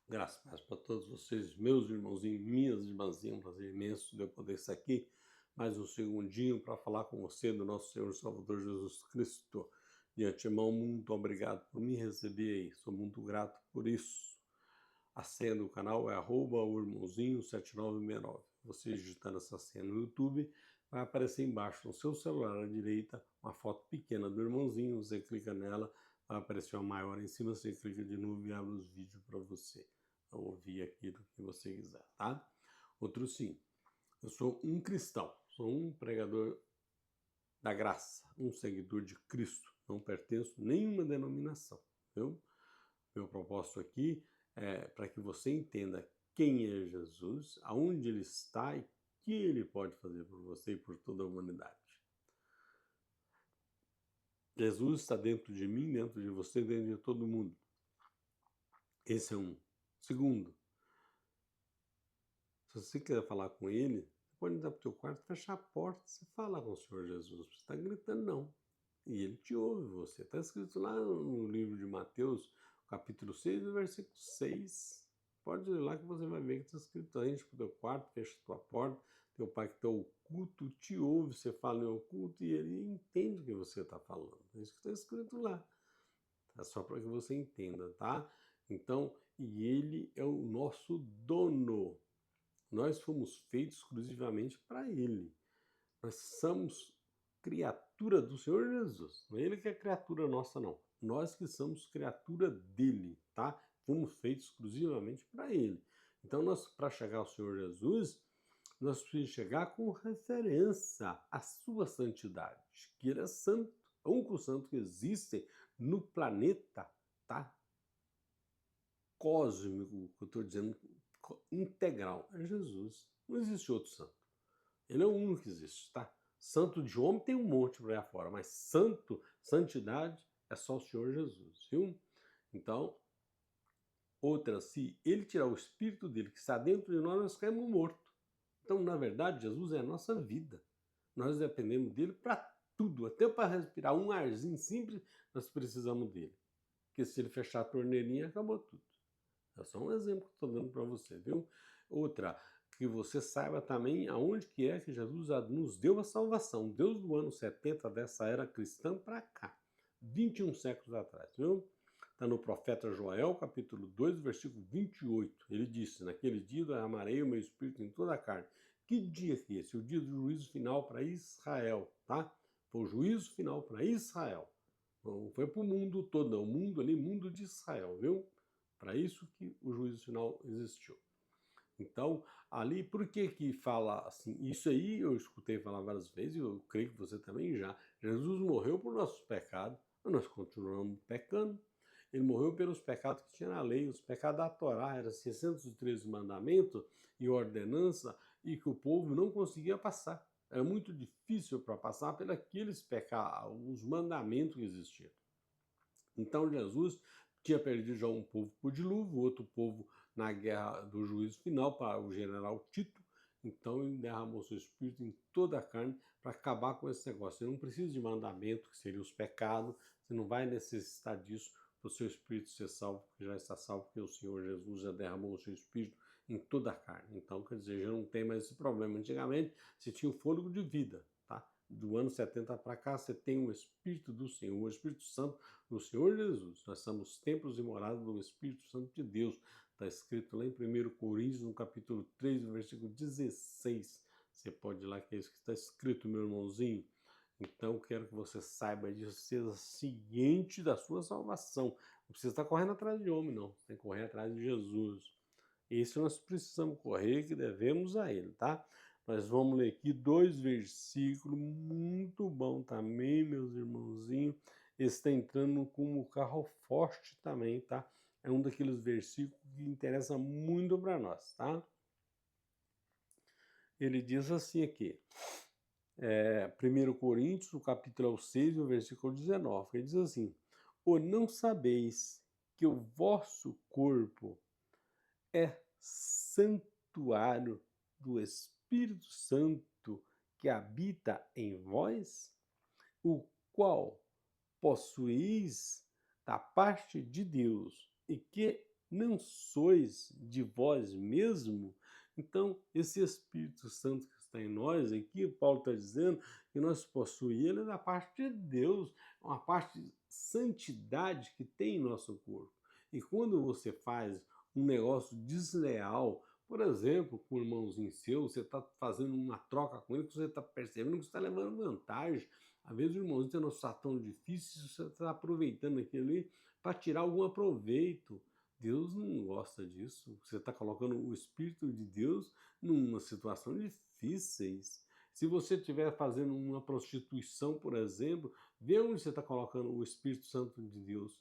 Graças a Deus para todos vocês, meus irmãozinhos, minhas irmãzinhas, um prazer imenso de eu poder estar aqui mais um segundinho para falar com você do nosso Senhor e Salvador Jesus Cristo. De antemão, muito obrigado por me receber aí, sou muito grato por isso. A senha do canal é o irmãozinho7969. Você digitando essa senha no YouTube, vai aparecer embaixo no seu celular à direita uma foto pequena do irmãozinho, você clica nela, vai aparecer uma maior em cima, você clica de novo e abre os vídeos para você ouvir aquilo que você quiser, tá? Outro sim, eu sou um cristão, sou um pregador da graça, um seguidor de Cristo, não pertenço a nenhuma denominação, viu? Meu propósito aqui é para que você entenda quem é Jesus, aonde ele está e o que ele pode fazer por você e por toda a humanidade. Jesus está dentro de mim, dentro de você, dentro de todo mundo. Esse é um. Segundo, se você quiser falar com ele, você pode entrar para o teu quarto, fechar a porta e falar com o Senhor Jesus. Você está gritando, não. E ele te ouve, você. Está escrito lá no livro de Mateus, capítulo 6, versículo 6. Pode ir lá que você vai ver que está escrito. Entra para o teu quarto, fecha a tua porta, teu pai que está oculto te ouve, você fala em oculto e ele entende o que você está falando. É isso que está escrito lá. É só para que você entenda, tá? Então, e ele é o nosso dono. Nós fomos feitos exclusivamente para ele. Nós somos criatura do Senhor Jesus. Não é ele que é criatura nossa, não. Nós que somos criatura dele, tá? Fomos feitos exclusivamente para ele. Então, nós, para chegar ao Senhor Jesus, nós precisamos chegar com referência à sua santidade, que ele é santo, é o único santo que existe no planeta, tá? Cósmico, que eu estou dizendo, integral, é Jesus. Não existe outro santo. Ele é o único que existe, tá? Santo de homem tem um monte por aí afora, mas santo, santidade, é só o Senhor Jesus, viu? Então, outra, se ele tirar o espírito dele que está dentro de nós, nós caímos mortos. Então, na verdade, Jesus é a nossa vida. Nós dependemos dele para tudo, até para respirar um arzinho simples, nós precisamos dele. Porque se ele fechar a torneirinha, acabou tudo. É só um exemplo que estou dando para você, viu? Outra, que você saiba também aonde que é que Jesus nos deu a salvação. Deus do ano 70 dessa era cristã para cá, 21 séculos atrás, viu? Está no profeta Joel, capítulo 2, versículo 28. Ele disse, naquele dia derramarei o meu espírito em toda a carne. Que dia que é esse? O dia do juízo final para Israel, tá? Foi o juízo final para Israel. Não foi para o mundo todo, não. O mundo ali, mundo de Israel, viu? Para isso que o juízo final existiu. Então, ali, por que que fala assim? Isso aí eu escutei falar várias vezes, eu creio que você também já. Jesus morreu por nossos pecados, mas nós continuamos pecando. Ele morreu pelos pecados que tinha na lei, os pecados da Torá, eram 613 mandamentos e ordenança, e que o povo não conseguia passar. Era muito difícil para passar pelos pecados, os mandamentos que existiam. Então Jesus tinha perdido já um povo por dilúvio, outro povo na guerra do juízo final para o general Tito. Então ele derramou seu espírito em toda a carne para acabar com esse negócio. Você não precisa de mandamento, que seria os pecados, você não vai necessitar disso para o seu espírito ser salvo, porque já está salvo, porque o Senhor Jesus já derramou o seu espírito em toda a carne. Então, quer dizer, já não tem mais esse problema. Antigamente, você tinha o fôlego de vida, tá? Do ano 70 para cá, você tem o Espírito do Senhor, o Espírito Santo do Senhor Jesus. Nós somos templos e moradas do Espírito Santo de Deus. Está escrito lá em 1 Coríntios, no capítulo 3, no versículo 16. Você pode ir lá, que é isso que está escrito, meu irmãozinho. Então, quero que você saiba disso, seja ciente da sua salvação. Não precisa estar correndo atrás de homem, não. Você tem que correr atrás de Jesus. Esse nós precisamos correr, que devemos a ele, tá? Nós vamos ler aqui dois versículos muito bom também, meus irmãozinhos. Esse está entrando como carro forte também, tá? É um daqueles versículos que interessa muito para nós, tá? Ele diz assim aqui, 1 Coríntios, o capítulo 6, o versículo 19. Ele diz assim, ou não sabeis que o vosso corpo é santuário do Espírito Santo que habita em vós, o qual possuís da parte de Deus e que não sois de vós mesmo? Então, esse Espírito Santo que está em nós aqui, Paulo está dizendo que nós possuímos ele da parte de Deus, uma parte de santidade que tem em nosso corpo. E quando você faz um negócio desleal, por exemplo, com um irmãozinho seu, você está fazendo uma troca com ele, que você está percebendo que você está levando vantagem. Às vezes o irmãozinho tem uma situação tão difícil, você está aproveitando aquilo ali para tirar algum proveito. Deus não gosta disso. Você está colocando o Espírito de Deus numa situação difícil. Se você estiver fazendo uma prostituição, por exemplo, vê onde você está colocando o Espírito Santo de Deus.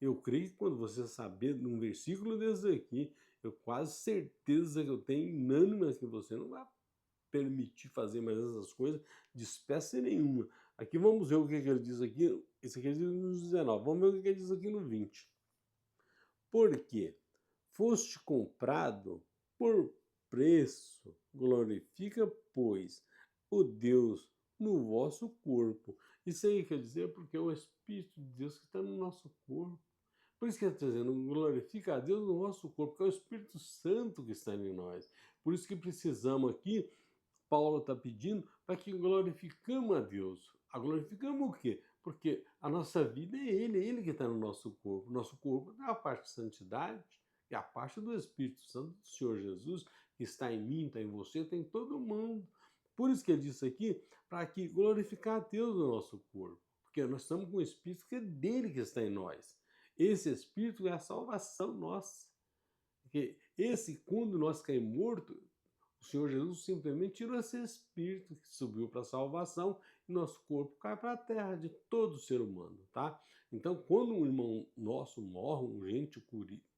Eu creio que quando você saber num versículo desse aqui, eu quase certeza que eu tenho unânime que você não vai permitir fazer mais essas coisas de espécie nenhuma. Aqui vamos ver o que ele diz aqui. Esse aqui ele diz no 19. Vamos ver o que ele diz aqui no 20. Porque foste comprado por preço, glorifica, pois, o Deus no vosso corpo. Isso aí quer dizer porque é o Espírito de Deus que está no nosso corpo. Por isso que ele está dizendo, glorifica a Deus no nosso corpo, porque é o Espírito Santo que está em nós. Por isso que precisamos aqui, Paulo está pedindo para que glorificamos a Deus. A glorificamos o quê? Porque a nossa vida é Ele que está no nosso corpo. Nosso corpo é a parte de santidade, é a parte do Espírito Santo do Senhor Jesus, que está em mim, está em você, está em todo mundo. Por isso que ele disse aqui, para que glorificar a Deus no nosso corpo. Porque nós estamos com o Espírito que é dele que está em nós. Esse Espírito é a salvação nossa. Porque quando nós caímos mortos, o Senhor Jesus simplesmente tirou esse Espírito que subiu para a salvação e nosso corpo cai para a terra de todo ser humano, tá? Então, quando um irmão nosso morre, um gente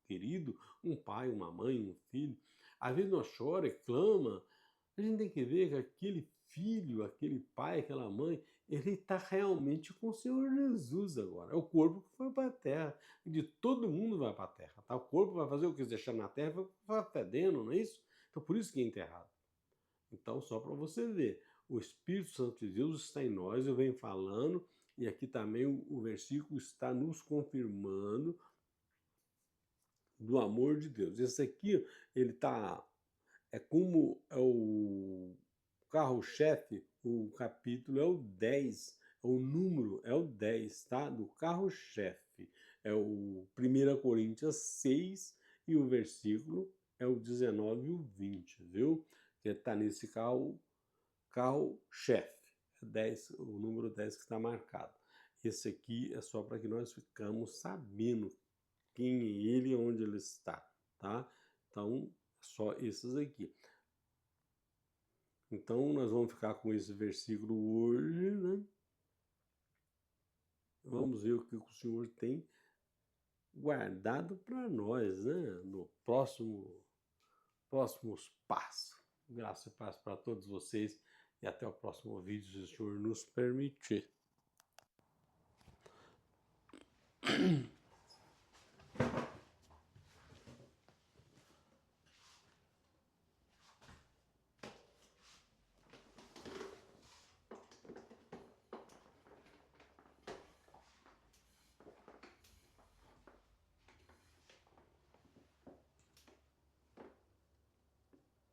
querido, um pai, uma mãe, um filho, às vezes nós chora e clama, a gente tem que ver que aquele filho, aquele pai, aquela mãe, ele está realmente com o Senhor Jesus agora. É o corpo que foi para a terra. E de todo mundo vai para a terra. Tá? O corpo vai fazer o que deixar na terra, vai fedendo, não é isso? Então por isso que é enterrado. Então, só para você ver, o Espírito Santo de Deus está em nós, eu venho falando, e aqui também o versículo está nos confirmando do amor de Deus. Esse aqui, ele está, é como é o carro-chefe, o capítulo é o 10, o número é o 10, tá? Do carro-chefe. É o 1 Coríntios 6 e o versículo é o 19 e o 20, viu? Que está nesse carro-chefe. É 10, o número 10 que está marcado. Esse aqui é só para que nós ficamos sabendo quem é ele e onde ele está, tá? Então, só esses aqui. Então, nós vamos ficar com esse versículo hoje, né? Vamos ver o que o Senhor tem guardado para nós, né? No próximos passos. Graça e paz para todos vocês e até o próximo vídeo, se o Senhor nos permitir.